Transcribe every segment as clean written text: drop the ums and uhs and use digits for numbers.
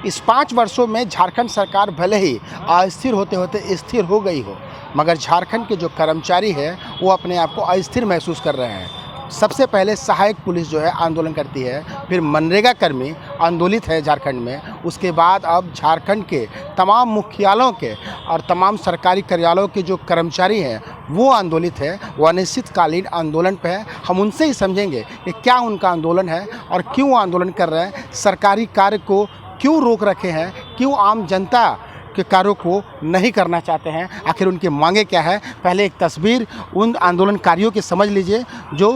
इस 5 वर्षों में झारखंड सरकार भले ही अस्थिर होते होते स्थिर हो गई हो, मगर झारखंड के जो कर्मचारी हैं वो अपने आप को अस्थिर महसूस कर रहे हैं। सबसे पहले सहायक पुलिस जो है आंदोलन करती है, फिर मनरेगा कर्मी आंदोलित है झारखंड में, उसके बाद अब झारखंड के तमाम मुख्यालयों के और तमाम सरकारी कार्यालयों के जो कर्मचारी हैं वो आंदोलित है, वो अनिश्चितकालीन आंदोलन पे है। हम उनसे ही समझेंगे कि क्या उनका आंदोलन है और क्यों आंदोलन कर रहे हैं, सरकारी कार्य को क्यों रोक रखे हैं, क्यों आम जनता के कार्यों को नहीं करना चाहते हैं, आखिर उनकी मांगे क्या है। पहले एक तस्वीर उन आंदोलनकारियों की समझ लीजिए जो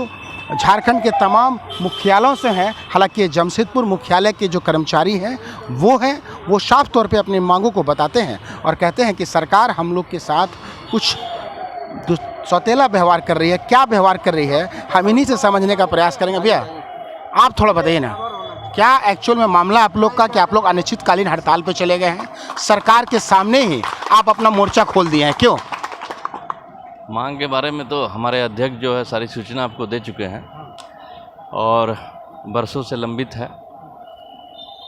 झारखंड के तमाम मुख्यालयों से हैं। हालांकि जमशेदपुर मुख्यालय के जो कर्मचारी हैं वो साफ तौर पे अपनी मांगों को बताते हैं और कहते हैं कि सरकार हम लोग के साथ कुछ सौतेला व्यवहार कर रही है। क्या व्यवहार कर रही है, हम इन्हीं से समझने का प्रयास करेंगे। भैया आप थोड़ा बताइए ना, क्या एक्चुअल में मामला आप लोग का कि आप लोग अनिश्चितकालीन हड़ताल पे चले गए हैं, सरकार के सामने ही आप अपना मोर्चा खोल दिए हैं, क्यों? मांग के बारे में तो हमारे अध्यक्ष जो है सारी सूचना आपको दे चुके हैं और बरसों से लंबित है,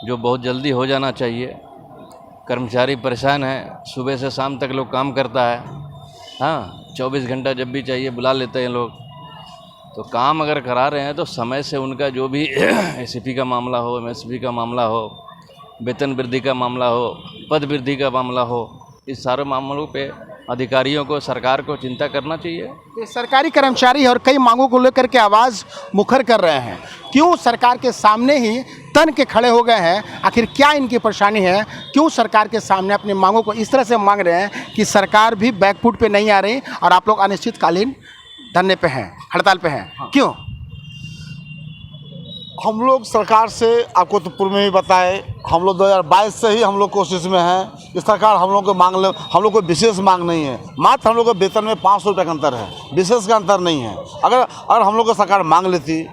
जो बहुत जल्दी हो जाना चाहिए। कर्मचारी परेशान हैं, सुबह से शाम तक लोग काम करता है, हाँ 24 घंटा जब भी चाहिए बुला लेते हैं लोग। तो काम अगर करा रहे हैं तो समय से उनका जो भी एसीपी का मामला हो, एमएसपी का मामला हो, वेतन वृद्धि का मामला हो, पद वृद्धि का मामला हो, इस सारे मामलों पे अधिकारियों को, सरकार को चिंता करना चाहिए। ये सरकारी कर्मचारी और कई मांगों को लेकर के आवाज़ मुखर कर रहे हैं, क्यों सरकार के सामने ही तन के खड़े हो गए हैं? आखिर क्या इनकी परेशानी है, क्यों सरकार के सामने अपनी मांगों को इस तरह से मांग रहे हैं कि सरकार भी बैकफुट पे नहीं आ रही और आप लोग अनिश्चितकालीन धरने पे हैं, हड़ताल पे हैं? हाँ। क्यों? हम लोग सरकार से, आपको तो पूर्व में ही बताए, हम लोग 2022 से ही हम लोग कोशिश में हैं कि सरकार हम लोग को मांग ले। हम लोग को विशेष मांग नहीं है, मात्र हम लोग के वेतन में 500 रुपये का अंतर है, विशेष का अंतर नहीं है। अगर हम लोग को सरकार मांग लेती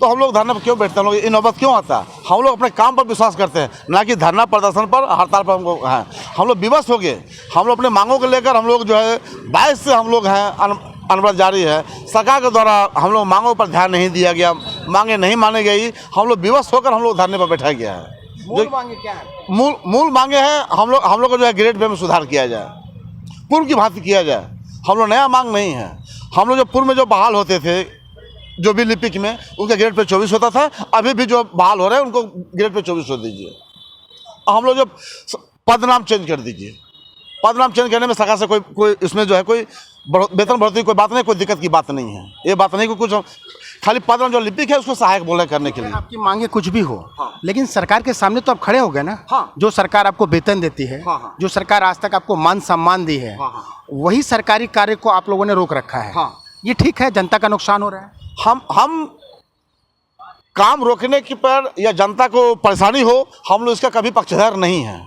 तो हम लोग धरने पर क्यों बैठते हैं, हम लोग इन नौबत क्यों आता? हम लोग अपने काम पर विश्वास करते हैं, ना कि धरना प्रदर्शन पर, हड़ताल पर हमको हैं। हम लोग विवश हो गए, हम लोग अपने मांगों को लेकर हम लोग जो है 22 से हम लोग हैं, अनवरत जारी है। सरकार के द्वारा हम लोग मांगों पर ध्यान नहीं दिया गया, मांगे नहीं मानी गई, हम लोग विवश होकर हम लोग धरने पर बैठा गया है। मूल मांगे क्या है? मूल मांगे हैं हम लोग को जो है ग्रेड पे में सुधार किया जाए, पूर्व की भांति किया जाए। हम लोग नया मांग नहीं है। हम लोग जो पूर्व में जो बहाल होते थे, जो भी लिपिक में उनके ग्रेड पे 24 होता था, अभी भी जो बहाल हो रहे हैं उनको ग्रेड पे 24 हो दीजिए। हम लोग जो पद नाम चेंज कर दीजिए, पद नाम चेंज करने में सरकार से कोई इसमें जो है कोई वेतन बढ़ोतरी कोई बात नहीं, कोई दिक्कत की बात नहीं है। ये बात नहीं कि कुछ खाली पद नाम जो लिपिक है उसको सहायक बोले करने के लिए। आपकी मांगे कुछ भी हो, हाँ। लेकिन सरकार के सामने तो आप खड़े हो गए ना, हाँ। जो सरकार आपको वेतन देती है, हाँ। जो सरकार आज तक आपको मान सम्मान दी है, हाँ। वही सरकारी कार्य को आप लोगों ने रोक रखा है, हाँ। ये ठीक है? जनता का नुकसान हो रहा है। हम काम रोकने की पर या जनता को परेशानी हो, हम लोग इसका कभी पक्षधर नहीं है।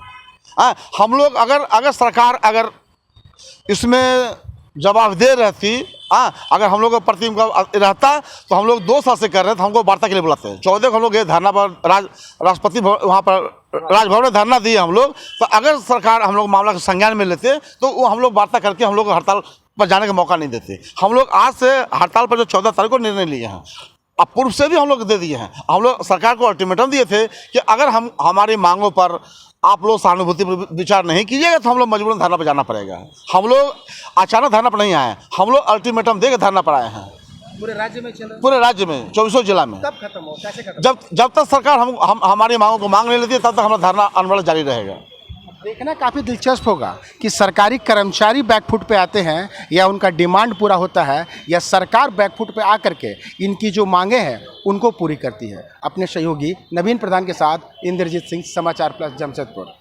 हम लोग अगर सरकार अगर इसमें जवाबदेह रहती, अगर हम लोग को प्रति रहता तो हम लोग 2 साल से कर रहे थे, हमको वार्ता के लिए बुलाते हैं। 14 को हम लोग गए धरना पर, राष्ट्रपति वहाँ पर राजभवन में धरना दिए हम लोग। तो अगर सरकार हम लोग मामला को संज्ञान में लेते तो वो हम लोग वार्ता करके हम लोग को हड़ताल पर जाने का मौका नहीं देते। हम लोग आज से हड़ताल पर जो 14 तारीख को निर्णय लिए हैं, अब पूर्व से भी हम लोग दे दिए हैं। हम लोग सरकार को अल्टीमेटम दिए थे कि अगर हमारी मांगों पर आप लोग सहानुभूति विचार नहीं कीजिएगा तो हम लोग मजबूरन धरना पर जाना पड़ेगा। हम लोग अचानक धरना पर नहीं आए, हम लोग अल्टीमेटम देकर धरना पर आए हैं। पूरे राज्य में चल रहा है? पूरे राज्य में 24 जिला में। कब खत्म हो, कैसे खत्म? जब तक सरकार हमारी मांगों को मांग नहीं लेती तब तक हमारा धरना अनवरत जारी रहेगा। देखना काफ़ी दिलचस्प होगा कि सरकारी कर्मचारी बैकफुट पे आते हैं या उनका डिमांड पूरा होता है, या सरकार बैकफुट पे आकर के इनकी जो मांगे हैं उनको पूरी करती है। अपने सहयोगी नवीन प्रधान के साथ इंद्रजीत सिंह, समाचार प्लस, जमशेदपुर।